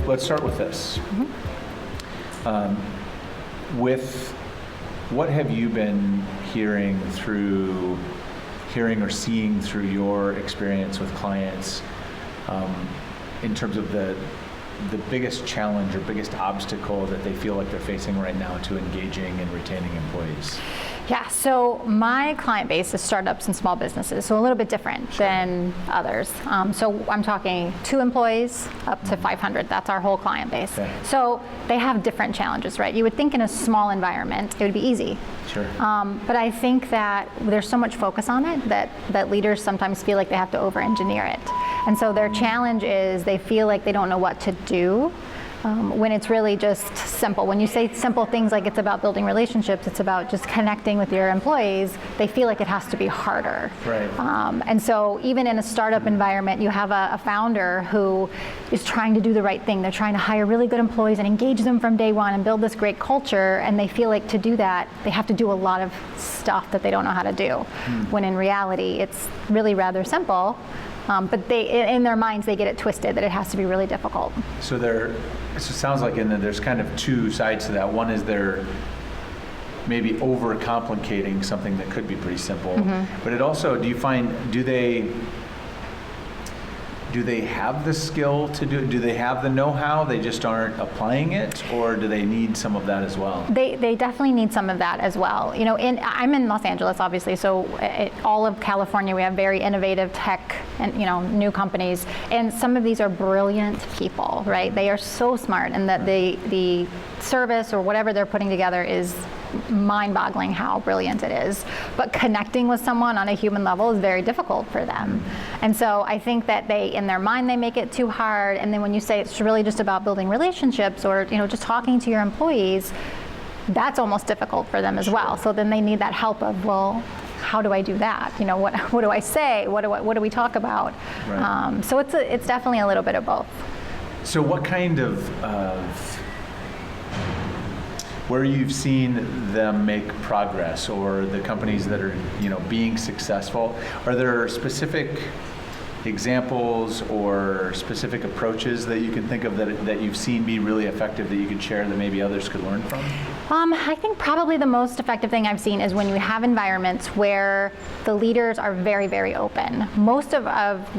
let's start with this. With what have you been hearing or seeing through your experience with clients in terms of the biggest challenge or biggest obstacle that they feel like they're facing right now to engaging and retaining employees? Yeah, so my client base is startups and small businesses, so a little bit different than others. So I'm talking 2 employees up to 500. That's our whole client base. Okay. So they have different challenges, right? You would think in a small environment it would be easy. Sure. But I think that there's so much focus on it that leaders sometimes feel like they have to over-engineer it. And so their challenge is they feel like they don't know what to do. When it's really just simple. When you say simple things like it's about building relationships, it's about just connecting with your employees, they feel like it has to be harder. Right. And so even in a startup environment, you have a founder who is trying to do the right thing. They're trying to hire really good employees and engage them from day one and build this great culture, and they feel like to do that, they have to do a lot of stuff that they don't know how to do. When in reality, it's really rather simple. But in their minds, they get it twisted that it has to be really difficult. So it sounds like there's kind of 2 sides to that. One is they're maybe overcomplicating something that could be pretty simple. But it also, do you find, do they have the skill to do it? Do they have the know-how, they just aren't applying it? Or do they need some of that as well? They definitely need some of that as well. You know, I'm in Los Angeles, obviously, so all of California, we have very innovative tech and, new companies. And some of these are brilliant people, right? They are so smart, and that the service or whatever they're putting together is mind-boggling how brilliant it is. But connecting with someone on a human level is very difficult for them. And so I think that in their mind, they make it too hard. And then when you say it's really just about building relationships or, just talking to your employees, that's almost difficult for them as well. So then they need that help of, well, how do I do that? What do I say? What do we talk about? Right. So it's definitely a little bit of both. So what kind of where you've seen them make progress, or the companies that are being successful, are there specific examples or specific approaches that you can think of that you've seen be really effective that you could share that maybe others could learn from? I think probably the most effective thing I've seen is when you have environments where the leaders are very, very open. Most of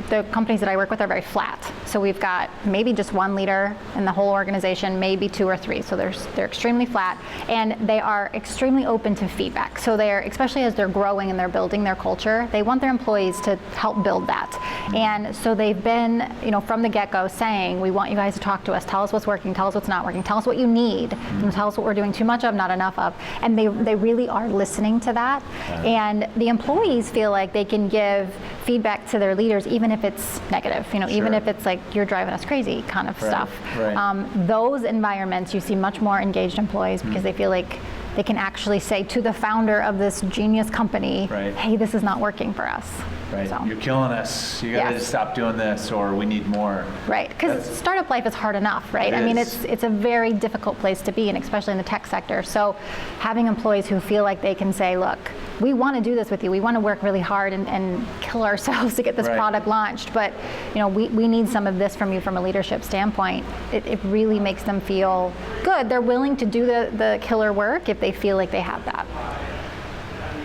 the companies that I work with are very flat. So we've got maybe just 1 leader in the whole organization, maybe 2 or 3. So they're extremely flat, and they are extremely open to feedback. So especially as they're growing and they're building their culture, they want their employees to help build that. And so they've been, from the get-go saying, we want you guys to talk to us, tell us what's working, tell us what's not working, tell us what you need, and tell us what we're doing too much of, not enough of. And they really are listening to that. And the employees feel like they can give feedback to their leaders even if it's negative, even if it's like, you're driving us crazy kind of stuff. Right. Those environments, you see much more engaged employees because they feel like they can actually say to the founder of this genius company, hey, this is not working for us. Right, so. You're killing us. You got to stop doing this, or we need more. Right, because startup life is hard enough, right? I mean, it's a very difficult place to be, and especially in the tech sector. So having employees who feel like they can say, look, we want to do this with you. We want to work really hard and kill ourselves to get this product launched, but we need some of this from you from a leadership standpoint. It really makes them feel good. They're willing to do the killer work if they feel like they have that.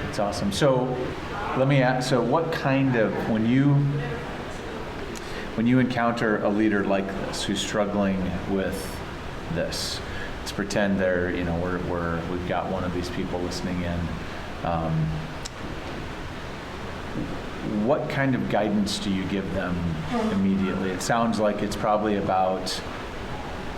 That's awesome. So let me ask, what kind of, when you encounter a leader like this who's struggling with this, let's pretend they're, we've got one of these people listening in, what kind of guidance do you give them immediately? It sounds like it's probably about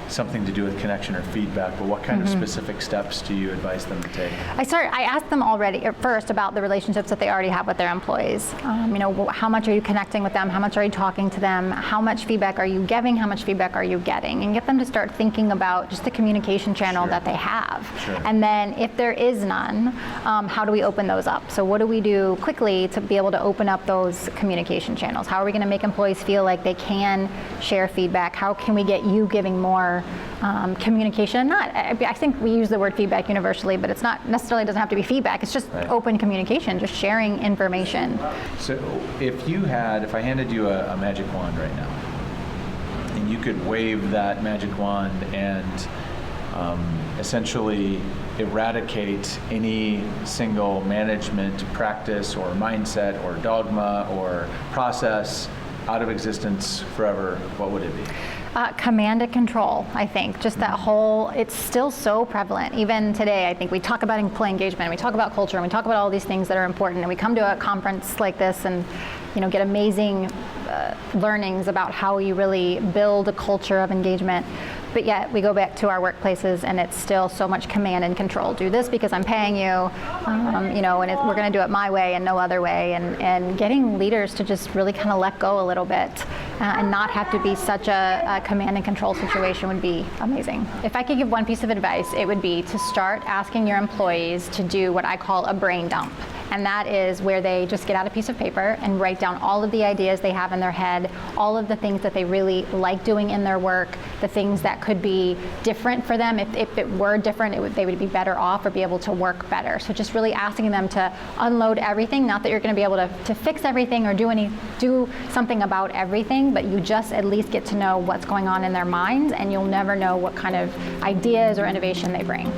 something to do with connection or feedback, but what kind of specific steps do you advise them to take? I asked them already at first about the relationships that they already have with their employees. How much are you connecting with them? How much are you talking to them? How much feedback are you giving? How much feedback are you getting? And get them to start thinking about just the communication channel that they have. And then if there is none, how do we open those up? So what do we do quickly to be able to open up those communication channels? How are we going to make employees feel like they can share feedback? How can we get you giving more communication? I think we use the word feedback universally, but it's not necessarily doesn't have to be feedback. It's just open communication, just sharing information. So if I handed you a magic wand right now, and and you could wave that magic wand and essentially eradicate any single management practice or mindset or dogma or process out of existence forever, what would it be? Command and control, I think. Just that whole, it's still so prevalent. Even today, I think we talk about employee engagement, we talk about culture, and we talk about all these things that are important, and we come to a conference like this and get amazing learnings about how you really build a culture of engagement. But yet we go back to our workplaces and it's still so much command and control. Do this because I'm paying you, and we're going to do it my way and no other way. And getting leaders to just really kind of let go a little bit and not have to be such a command and control situation would be amazing. If I could give one piece of advice, it would be to start asking your employees to do what I call a brain dump. And that is where they just get out a piece of paper and write down all of the ideas they have in their head, all of the things that they really like doing in their work, the things that could be different for them. If it were different, they would be better off or be able to work better. So just really asking them to unload everything, not that you're going to be able to fix everything or do something about everything, but you just at least get to know what's going on in their minds, and you'll never know what kind of ideas or innovation they bring.